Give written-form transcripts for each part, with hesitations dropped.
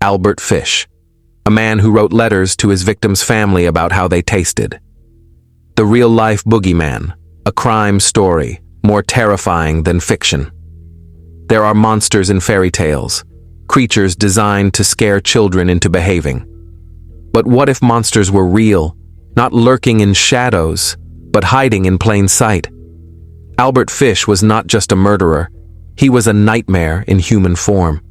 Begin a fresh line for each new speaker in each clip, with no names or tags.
Albert Fish, a man who wrote letters to his victims' family about how they tasted. The real-life boogeyman, a crime story, more terrifying than fiction. There are monsters in fairy tales, creatures designed to scare children into behaving. But what if monsters were real, not lurking in shadows, but hiding in plain sight? Albert Fish was not just a murderer, he was a nightmare in human form.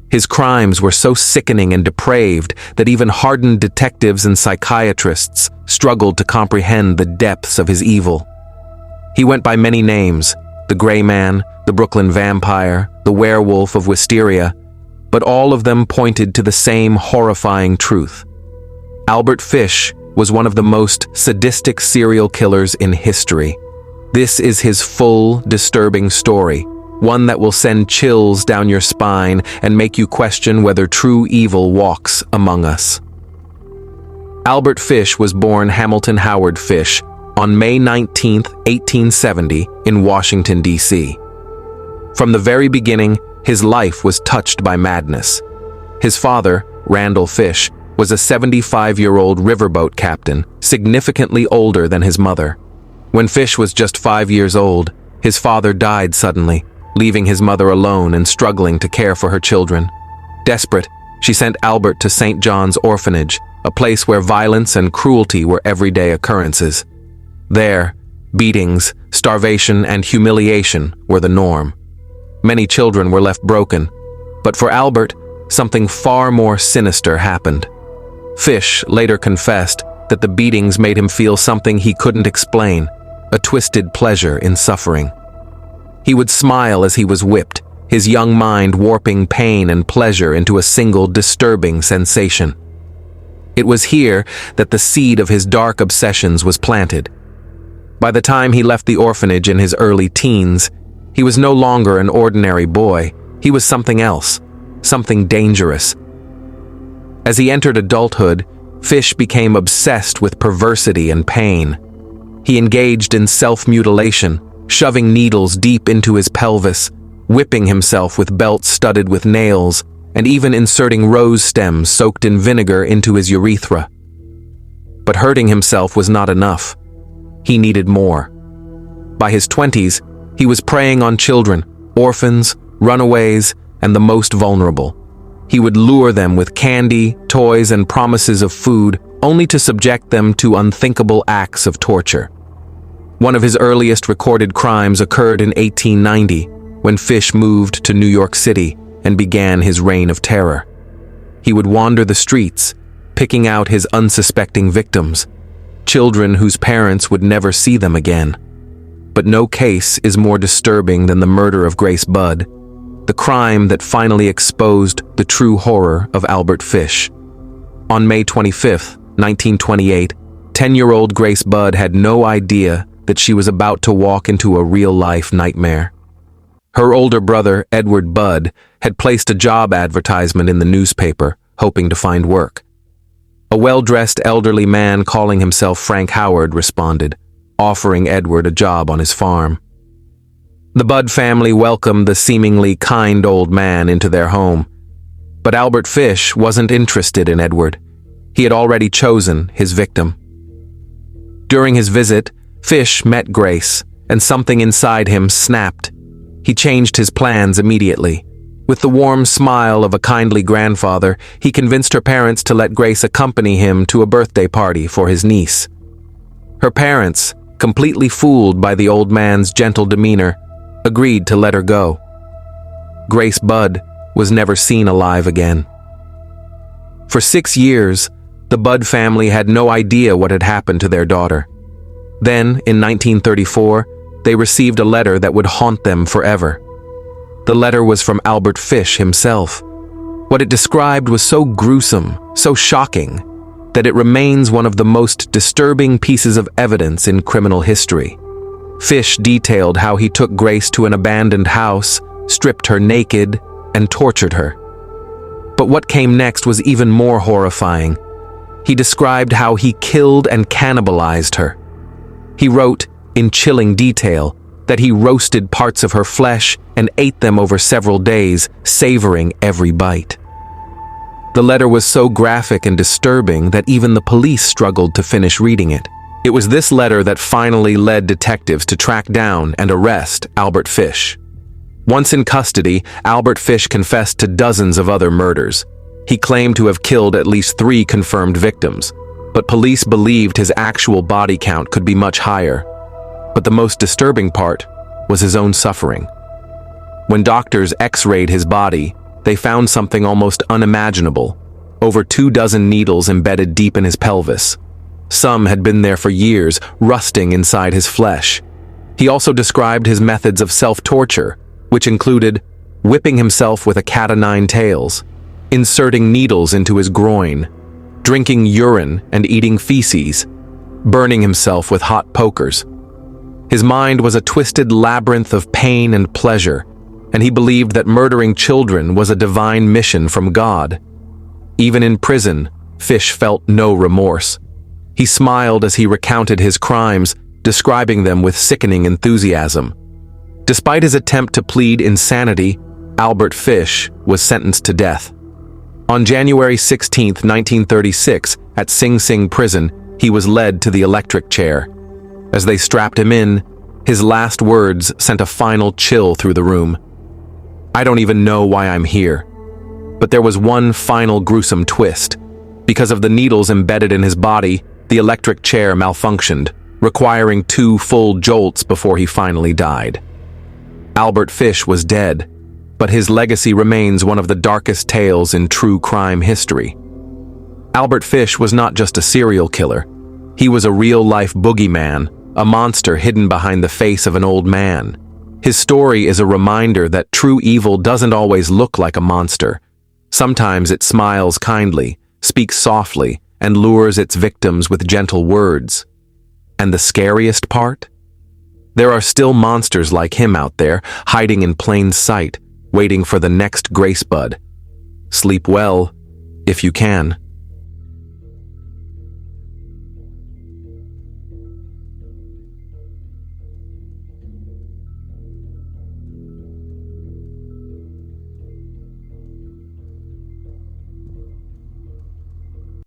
His crimes were so sickening and depraved that even hardened detectives and psychiatrists struggled to comprehend the depths of his evil. He went by many names: the Gray Man, the Brooklyn Vampire, the Werewolf of Wisteria, but all of them pointed to the same horrifying truth. Albert Fish was one of the most sadistic serial killers in history. This is his full, disturbing story, one that will send chills down your spine and make you question whether true evil walks among us. Albert Fish was born Hamilton Howard Fish on May 19, 1870, in Washington, D.C. From the very beginning, his life was touched by madness. His father, Randall Fish, was a 75-year-old riverboat captain, significantly older than his mother. When Fish was just 5 years old, his father died suddenly, leaving his mother alone and struggling to care for her children. Desperate, she sent Albert to St. John's Orphanage, a place where violence and cruelty were everyday occurrences. There, beatings, starvation, and humiliation were the norm. Many children were left broken, but for Albert, something far more sinister happened. Fish later confessed that the beatings made him feel something he couldn't explain, a twisted pleasure in suffering. He would smile as he was whipped, his young mind warping pain and pleasure into a single disturbing sensation. It was here that the seed of his dark obsessions was planted. By the time he left the orphanage in his early teens, he was no longer an ordinary boy. He was something else, something dangerous. As he entered adulthood, Fish became obsessed with perversity and pain. He engaged in self-mutilation, shoving needles deep into his pelvis, whipping himself with belts studded with nails, and even inserting rose stems soaked in vinegar into his urethra. But hurting himself was not enough. He needed more. By his 20s, he was preying on children, orphans, runaways, and the most vulnerable. He would lure them with candy, toys, and promises of food, only to subject them to unthinkable acts of torture. One of his earliest recorded crimes occurred in 1890, when Fish moved to New York City and began his reign of terror. He would wander the streets, picking out his unsuspecting victims, children whose parents would never see them again. But no case is more disturbing than the murder of Grace Budd, the crime that finally exposed the true horror of Albert Fish. On May 25, 1928, 10-year-old Grace Budd had no idea that she was about to walk into a real-life nightmare. Her older brother, Edward Budd, had placed a job advertisement in the newspaper, hoping to find work. A well-dressed elderly man calling himself Frank Howard responded, offering Edward a job on his farm. The Budd family welcomed the seemingly kind old man into their home. But Albert Fish wasn't interested in Edward. He had already chosen his victim. During his visit, Fish met Grace, and something inside him snapped. He changed his plans immediately. With the warm smile of a kindly grandfather, he convinced her parents to let Grace accompany him to a birthday party for his niece. Her parents, completely fooled by the old man's gentle demeanor, agreed to let her go. Grace Budd was never seen alive again. For 6 years, the Budd family had no idea what had happened to their daughter. Then, in 1934, they received a letter that would haunt them forever. The letter was from Albert Fish himself. What it described was so gruesome, so shocking, that it remains one of the most disturbing pieces of evidence in criminal history. Fish detailed how he took Grace to an abandoned house, stripped her naked, and tortured her. But what came next was even more horrifying. He described how he killed and cannibalized her. He wrote, in chilling detail, that he roasted parts of her flesh and ate them over several days, savoring every bite. The letter was so graphic and disturbing that even the police struggled to finish reading it. It was this letter that finally led detectives to track down and arrest Albert Fish. Once in custody, Albert Fish confessed to dozens of other murders. He claimed to have killed at least 3 confirmed victims, but police believed his actual body count could be much higher. But the most disturbing part was his own suffering. When doctors x-rayed his body, they found something almost unimaginable: over 24 needles embedded deep in his pelvis. Some had been there for years, rusting inside his flesh. He also described his methods of self-torture, which included whipping himself with a cat-o'-nine tails, inserting needles into his groin, drinking urine and eating feces, burning himself with hot pokers. His mind was a twisted labyrinth of pain and pleasure, and he believed that murdering children was a divine mission from God. Even in prison, Fish felt no remorse. He smiled as he recounted his crimes, describing them with sickening enthusiasm. Despite his attempt to plead insanity, Albert Fish was sentenced to death. On January 16, 1936, at Sing Sing prison, he was led to the electric chair. As they strapped him in, his last words sent a final chill through the room. "I don't even know why I'm here." But there was one final gruesome twist. Because of the needles embedded in his body, the electric chair malfunctioned, requiring 2 full jolts before he finally died. Albert Fish was dead, but his legacy remains one of the darkest tales in true crime history. Albert Fish was not just a serial killer. He was a real-life boogeyman, a monster hidden behind the face of an old man. His story is a reminder that true evil doesn't always look like a monster. Sometimes it smiles kindly, speaks softly, and lures its victims with gentle words. And the scariest part? There are still monsters like him out there, hiding in plain sight, waiting for the next grace bud. Sleep well, if you can.